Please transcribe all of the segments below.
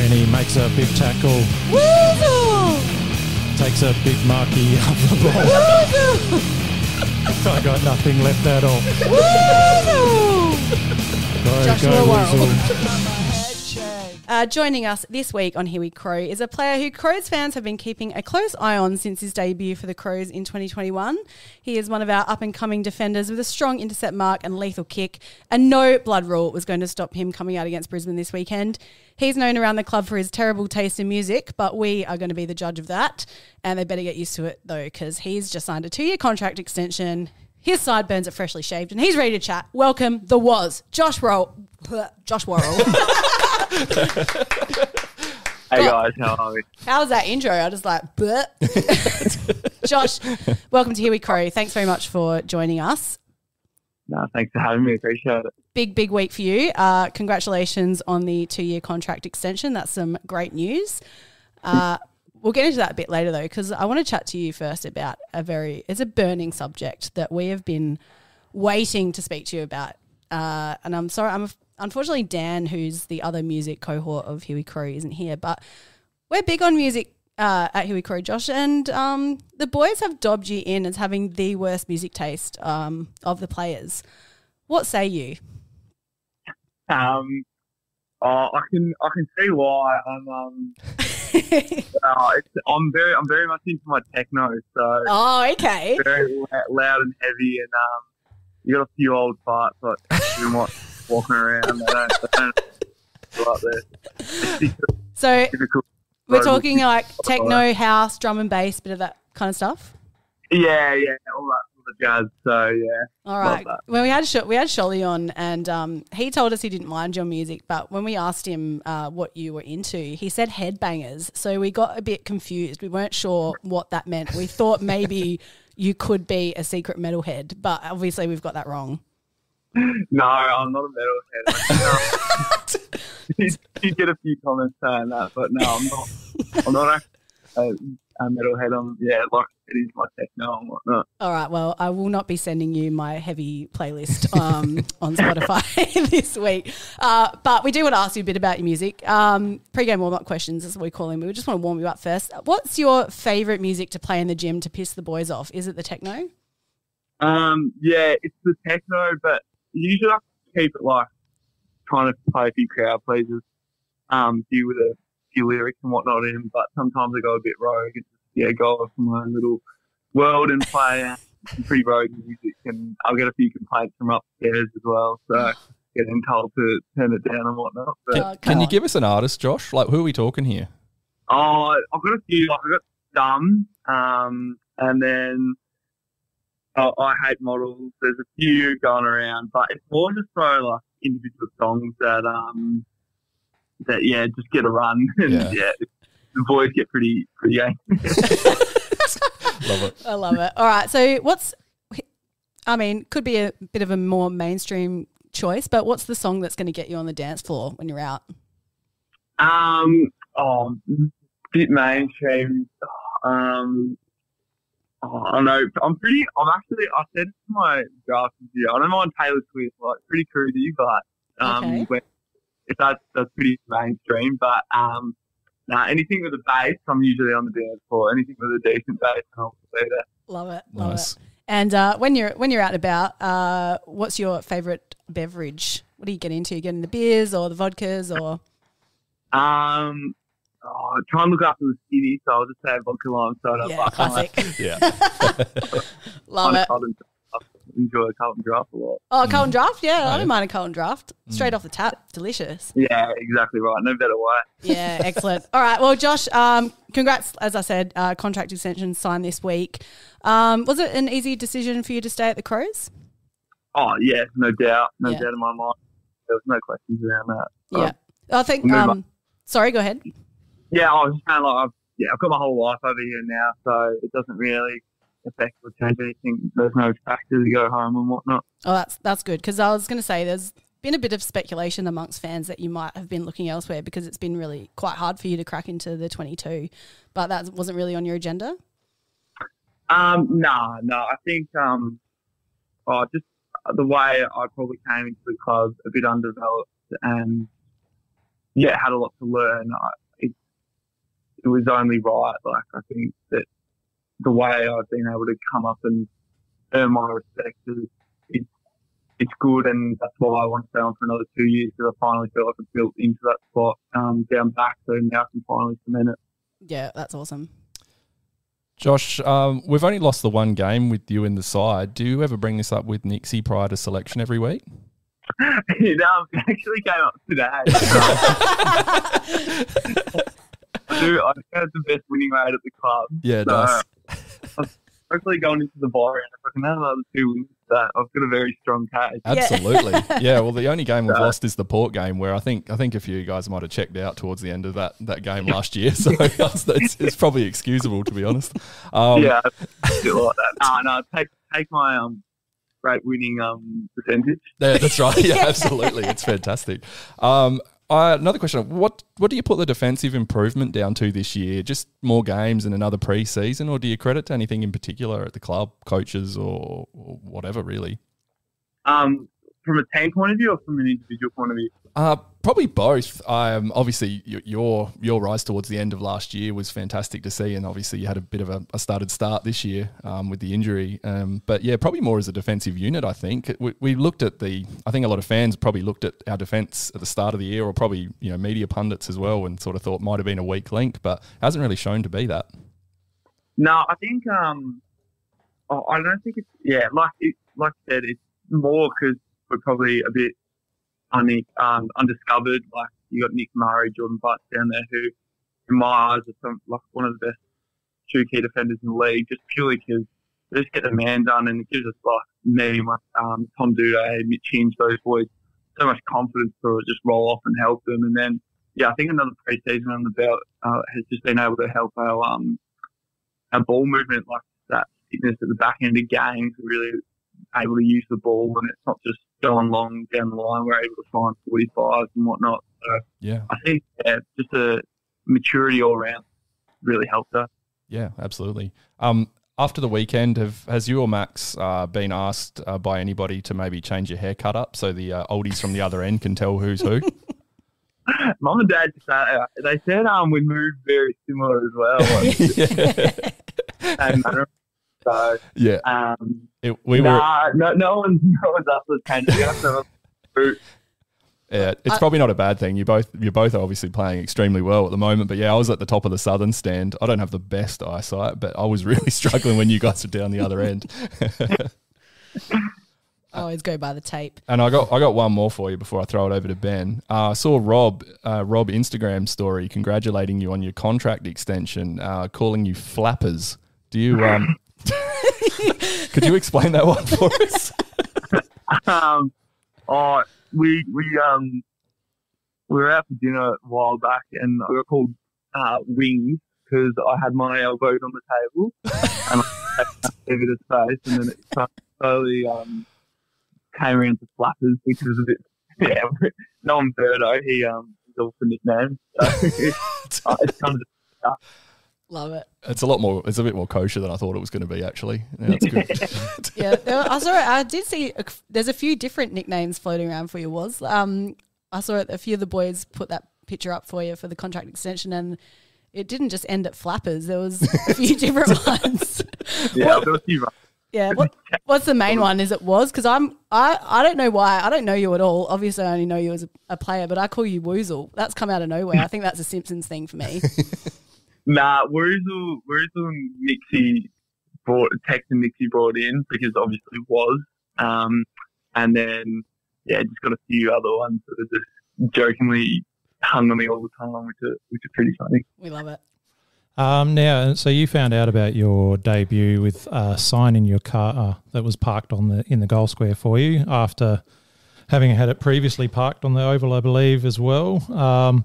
Danny makes a big tackle. Woozle! Takes a big marquee off the ball. I got nothing left at all. Josh Go, Worrell. Weasel. Joining us this week on Here We Crow is a player who Crows fans have been keeping a close eye on since his debut for the Crows in 2021. He is one of our up-and-coming defenders with a strong intercept mark and lethal kick, and no blood rule was going to stop him coming out against Brisbane this weekend. He's known around the club for his terrible taste in music, but we are going to be the judge of that, and they better get used to it, though, because he's just signed a 2-year contract extension. His sideburns are freshly shaved, and he's ready to chat. Welcome, the Was, Josh Worrell. Josh Worrell. Hey guys, how are we? How was that intro? I just like, bleh. Josh, welcome to Here We Crow. Thanks very much for joining us. No, thanks for having me. Appreciate it. Big week for you. Congratulations on the 2-year contract extension. That's some great news. We'll get into that a bit later though, because I want to chat to you first about it's a burning subject that we have been waiting to speak to you about. And I'm sorry, unfortunately Dan, who's the other music cohort of Here We Crow, isn't here, but we're big on music at Here We Crow, Josh, and the boys have dobbed you in as having the worst music taste of the players. What say you? I can see why. I'm very much into my techno, so okay, very loud and heavy, and you got a few old farts like you might walking around. They don't go up there. So we're talking like techno, house, drum and bass, bit of that kind of stuff. Yeah, all that sort of jazz. So yeah. All right. Well, we had Sholly on, and he told us he didn't mind your music, but when we asked him what you were into, he said headbangers. So we got a bit confused. We weren't sure what that meant. We thought maybe you could be a secret metalhead, but obviously we've got that wrong. No, I'm not a metalhead. You get a few comments saying that, but no, I'm not. I'm not actually a metalhead. Like it is my techno and whatnot. All right, well, I will not be sending you my heavy playlist on Spotify this week. But we do want to ask you a bit about your music. Pre-game warm-up questions is what we call them. We just want to warm you up first. What's your favourite music to play in the gym to piss the boys off? Is it the techno? Yeah, it's the techno, but usually I keep it like trying to play a few crowd pleasers, deal with a few lyrics and whatnot in, but sometimes I go a bit rogue and just, go off my own little world and play some pretty rogue music, and I'll get a few complaints from upstairs as well, so getting told to turn it down and whatnot. But, can you give us an artist, Josh? Like, who are we talking here? I've got a few. Like, I've got Dumb, and then I Hate Models. There's a few going around, but it's more just so like individual songs that just get a run, and the boys get pretty angry. Love it. I love it. All right, so could be a bit of a more mainstream choice, but what's the song that's going to get you on the dance floor when you're out? Bit mainstream. I don't know. I said to my draft review, I don't mind Taylor Swift, like pretty cruisy, but if that's pretty mainstream. But anything with a bass, I'm usually on the dance floor. Anything with a decent bass, I'll be there. Love it. Nice. And when you're out and about, what's your favourite beverage? What do you get into? You get into the beers or the vodkas or? Try and look after the skinny, so I'll just say vodka lime soda. Yeah, classic. Yeah. Love it. Enjoy a Carlton Draft a lot. Oh, Carlton Draft? Yeah, I don't mind a Carlton Draft. Straight off the tap. Delicious. Yeah, exactly right. No better way. Yeah, excellent. All right, well, Josh, congrats, as I said, contract extension signed this week. Was it an easy decision for you to stay at the Crows? Oh, yeah, no doubt. No doubt in my mind. There was no questions around that. Yeah. I think, sorry, go ahead. Yeah, I was just kind of like, I've got my whole life over here now, so it doesn't really affect or change anything. There's no factor to go home and whatnot. Oh, that's good, because I was going to say there's been a bit of speculation amongst fans that you might have been looking elsewhere because it's been really quite hard for you to crack into the 22, but that wasn't really on your agenda? No. I think just the way I probably came into the club a bit undeveloped, and yeah, had a lot to learn. It was only right. Like, I think that the way I've been able to come up and earn my respect it's good, and that's why I want to stay on for another 2 years, because I finally feel like I've built into that spot down back, so now I can finally cement it. Yeah, that's awesome. Josh, we've only lost the one game with you in the side. Do you ever bring this up with Nixie prior to selection every week? It actually came up today. I think I had the best winning rate at the club. Yeah, so nice. I was hopefully going into the bar, and if I can have another 2 wins, that I've got a very strong case. Absolutely. Yeah, well, the only game we've lost is the Port game, where I think a few of you guys might have checked out towards the end of that game last year. So it's probably excusable, to be honest. Yeah, I feel like that. No, take my great winning percentage. Yeah, that's right. Yeah, absolutely. It's fantastic. Another question. What do you put the defensive improvement down to this year? Just more games and another pre-season, or do you credit to anything in particular at the club, coaches or whatever, really? From a team point of view or from an individual point of view? Probably both. Obviously, your rise towards the end of last year was fantastic to see, and obviously you had a bit of a started start this year with the injury. But yeah, probably more as a defensive unit. I think we looked at I think a lot of fans probably looked at our defence at the start of the year, or probably media pundits as well, and sort of thought might have been a weak link, but hasn't really shown to be that. No, I think I don't think it's like I said, it's more because we're probably a bit undiscovered. Like, you got Nick Murray, Jordan Butts down there, who, in my eyes, are one of the best two key defenders in the league, just purely because they just get the man done, and it gives us, like, me, Tom Duday, Mitch Hinge, those boys, so much confidence to just roll off and help them. And then, yeah, I think another pre-season on the belt has just been able to help our ball movement, like that fitness at the back end of games, really able to use the ball, and it's not just going long down the line. We're able to find 45s and whatnot. So yeah, I think just a maturity all around really helped us. Yeah, absolutely. After the weekend, has you or Max been asked by anybody to maybe change your haircut up so the oldies from the other end can tell who's who? Mum and Dad they said we moved very similar as well. And so yeah, no one's asked us to change it. Yeah, it's probably not a bad thing. You're both obviously playing extremely well at the moment. But yeah, I was at the top of the southern stand. I don't have the best eyesight, but I was really struggling when you guys were down the other end. I always go by the tape. And I got one more for you before I throw it over to Ben. I saw Rob Instagram story congratulating you on your contract extension, calling you flappers. Do you could you explain that one for us? We were out for dinner a while back, and I got called wings because I had my elbows on the table and I gave it a space, and then it slowly came around to flappers, which was a bit Noam Birdo, he's also nicknamed. So it's kind of stuff. Love it. It's a bit more kosher than I thought it was going to be, actually. Yeah, that's good. Yeah, I did see there's a few different nicknames floating around for you, I saw a few of the boys put that picture up for you for the contract extension, and it didn't just end at flappers. There was a few different ones. Yeah, there was a few right. Yeah, what's the main one? Because I don't know why. I don't know you at all. Obviously, I only know you as a player, but I call you Woozle. That's come out of nowhere. I think that's a Simpsons thing for me. Nah, Woozle and Nixie Tex and Nixie brought in because obviously it was. And then, just got a few other ones that are just jokingly hung on me all the time, which are pretty funny. We love it. Now, so you found out about your debut with a sign in your car that was parked in the goal square for you after having had it previously parked on the oval, I believe, as well.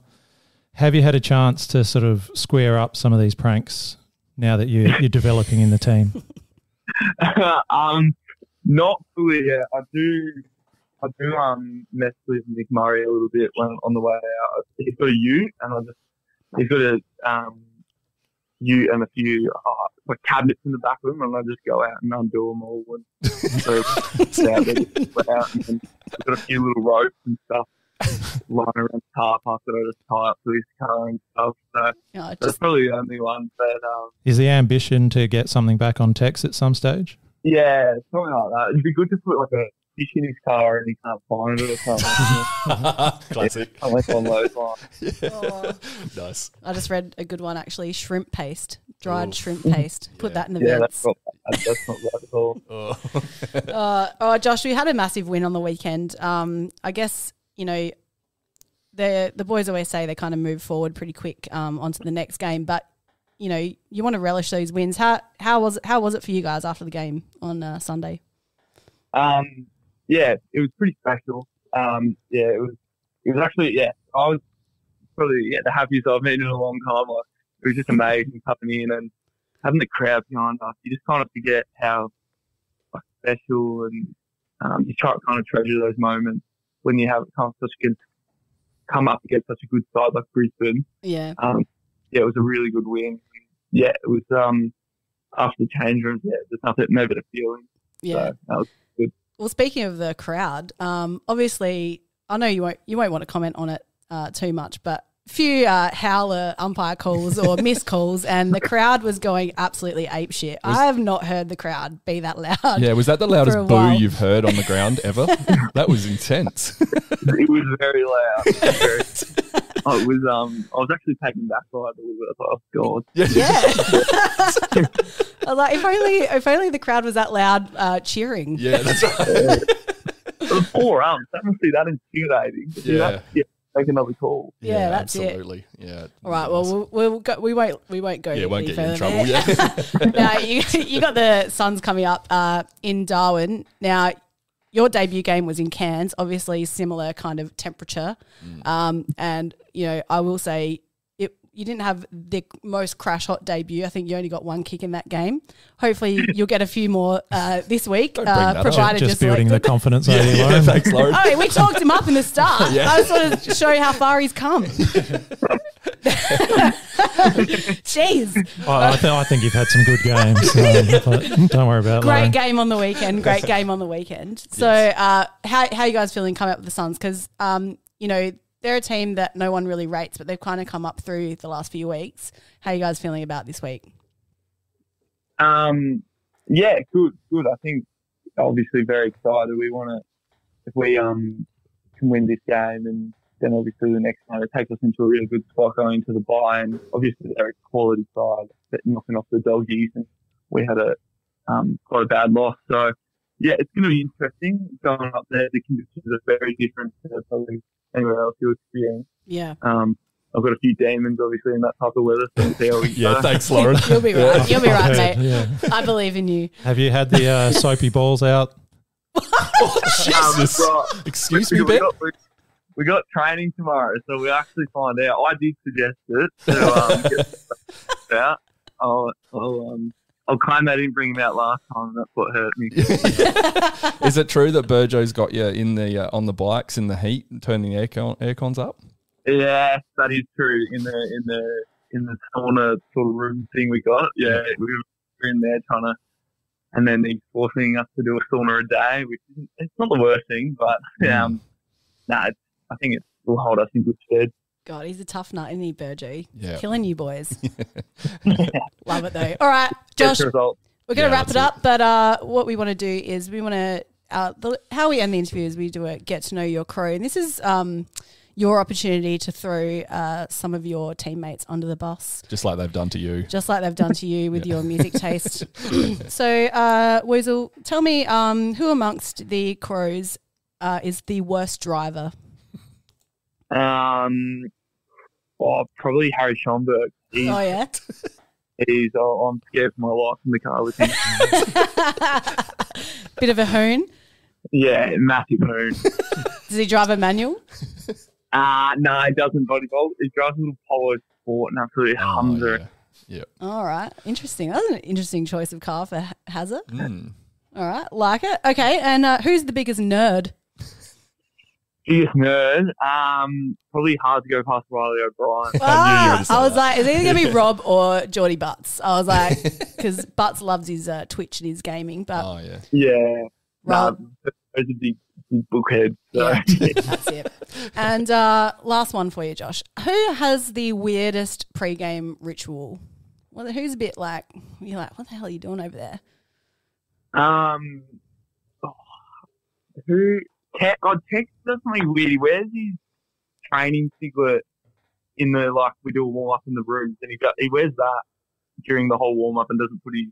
Have you had a chance to sort of square up some of these pranks now that you're developing in the team? Not fully yet. I do mess with Nick Murray a little bit when on the way out. He's got a ute, and he's got a ute and a few cabinets in the back of him, and I just go out and undo them all. And so out there, and we've got a few little ropes and stuff lying around the car park that I just tie up to his car and stuff. So that's probably the only one. But is the ambition to get something back on Tex at some stage? yeah, something like that. It'd be good to put like a fish in his car and he can't find it or something. Classic. Something on those lines. Yeah. Oh. Nice. I just read a good one actually. Shrimp paste, dried shrimp paste. Put that in the Yeah, vents. that's not bad at all. Oh, Josh, we had a massive win on the weekend. I guess, you know, the boys always say they kind of move forward pretty quick onto the next game, but you know, you want to relish those wins. How was it for you guys after the game on Sunday? Yeah, it was pretty special. It was actually, I was probably the happiest I've been in a long time. Like, it was just amazing coming in and having the crowd behind us. You just kind of forget how special and you try to kind of treasure those moments when you have come up against such a good side like Brisbane. Yeah. It was a really good win. Yeah, it was after the change rooms. Yeah, there's nothing, no better feeling. Yeah, so that was good. Well, speaking of the crowd, obviously, I know you won't want to comment on it too much, but a few howler umpire calls or missed calls, and the crowd was going absolutely apeshit. I have not heard the crowd be that loud. Yeah, was that the loudest boo you've heard on the ground ever? That was intense. It was very loud. It was. I was actually taken back by it a little bit. I thought, oh God. Yeah. I was like, if only the crowd was that loud cheering. Yeah, that's right. It was 4 umps. That must be that intimidating. Yeah. Take another call. Yeah, that's absolutely. Yeah. All right. Well, we won't go. Yeah, won't get you in further trouble. there. Yeah. Now you got the Suns coming up in Darwin. Now your debut game was in Cairns, obviously similar kind of temperature, and you know I will say you didn't have the most crash hot debut. I think you only got one kick in that game. Hopefully you'll get a few more this week. Provided just building selected. The confidence over you, Lauren. Thanks, Lauren. Oh, we talked him up in the start. Yeah. I just wanted to show you how far he's come. Jeez. I think you've had some good games. But don't worry about it. Great game on the weekend. So how you guys feeling coming up with the Suns? Because, you know, they're a team that no one really rates, but they've kind of come up through the last few weeks. How are you guys feeling about this week? Yeah, good. I think obviously very excited. We want to, if we can win this game, and then obviously the next one, it takes us into a really good spot going into the bye. And obviously they're a quality side, knocking off the Doggies, and we had quite a bad loss. So yeah, it's going to be interesting going up there. The conditions are very different to probably anywhere else you experience. Yeah. I've got a few demons, obviously, in that type of weather. So we'll see how we Yeah, thanks, Lauren. You'll be right. You'll be right, mate. Yeah. I believe in you. Have you had the soapy balls out? Jesus. Excuse me, Ben. We got training tomorrow, so we'll actually find out. I did suggest it to get out. I'll claim I didn't bring him out last time. That's what hurt me. Is it true that Burjo's got you in the on the bikes in the heat and turning the aircons up? Yes, that is true. In the sauna sort of room thing we got. Yeah, we were in there trying to, and then he's forcing us to do a sauna a day, which it's not the worst thing, but I think it will hold us in good stead. God, he's a tough nut, isn't he, Burjo? Yeah. Killing you boys. Love it though. All right, Josh, we're going to wrap it up, but what we want to do is we want to, how we end the interview is we do a get to know your crew. And this is your opportunity to throw some of your teammates under the bus. Just like they've done to you. Just like they've done to you with your music taste. So, Weasel, tell me who amongst the Crows is the worst driver? Probably Harry Schomburg. Oh, yeah? I'm scared for my life in the car with him. Bit of a hoon? Yeah, massive hoon. Does he drive a manual? No, he doesn't bodyboard. He drives a little Polo Sport and absolutely hums it. Yeah. All right. Interesting. That's an interesting choice of car for Hazard. All right. Like it. Okay. And who's the biggest nerd? Biggest nerd? Probably hard to go past Riley O'Brien. I was like, is it either going to be Rob or Geordie Butts? I was like, because Butts loves his Twitch and his gaming. But Yeah. Those are bookhead. So. Yeah, that's it. And last one for you, Josh. Who has the weirdest pre-game ritual? Well, who's a bit like, you're like, what the hell are you doing over there? Tex does something weird. He wears his training singlet in the, like, we do a warm-up in the rooms, and he wears that during the whole warm-up and doesn't put his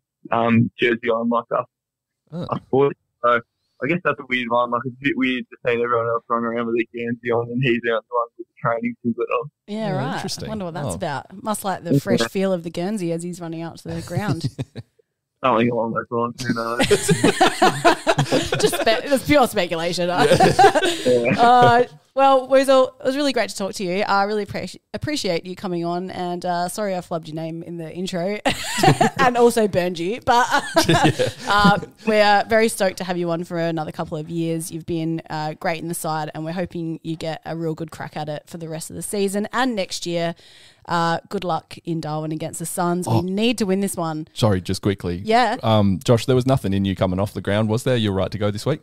jersey on like us boys. So I guess that's a weird one. Like, it's a bit weird to see everyone else running around with their Guernsey on and he's out the one with the training singlet on. Yeah, right. Interesting. I wonder what that's about. Must like the fresh feel of the Guernsey as he's running out to the ground. Something along those lines, who knows? It's pure speculation. Well, Woozle, it was really great to talk to you. I really appreciate you coming on, and sorry I flubbed your name in the intro and also burned you. But we're very stoked to have you on for another couple of years. You've been great in the side, and we're hoping you get a real good crack at it for the rest of the season and next year. Good luck in Darwin against the Suns. We need to win this one. Sorry, just quickly. Yeah. Josh, there was nothing in you coming off the ground, was there? You're right to go this week?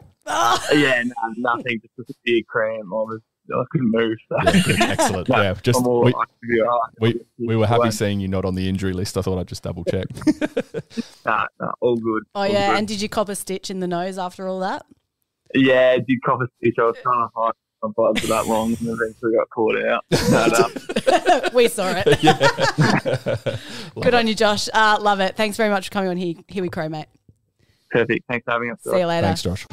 Yeah, no, nothing. Just a big cramp. I couldn't move. So. Yeah, excellent. No, yeah, just we were happy Well, seeing you not on the injury list. I thought I'd just double check. Nah, all good. Oh, all yeah. good. And did you cop a stitch in the nose after all that? Yeah, I did cop a stitch. I was trying to hide my blood for that long and eventually got caught out. We saw it. Good on you, Josh. Love it. Thanks very much for coming on Here We Crow, mate. Perfect. Thanks for having us. See you later. Thanks, Josh.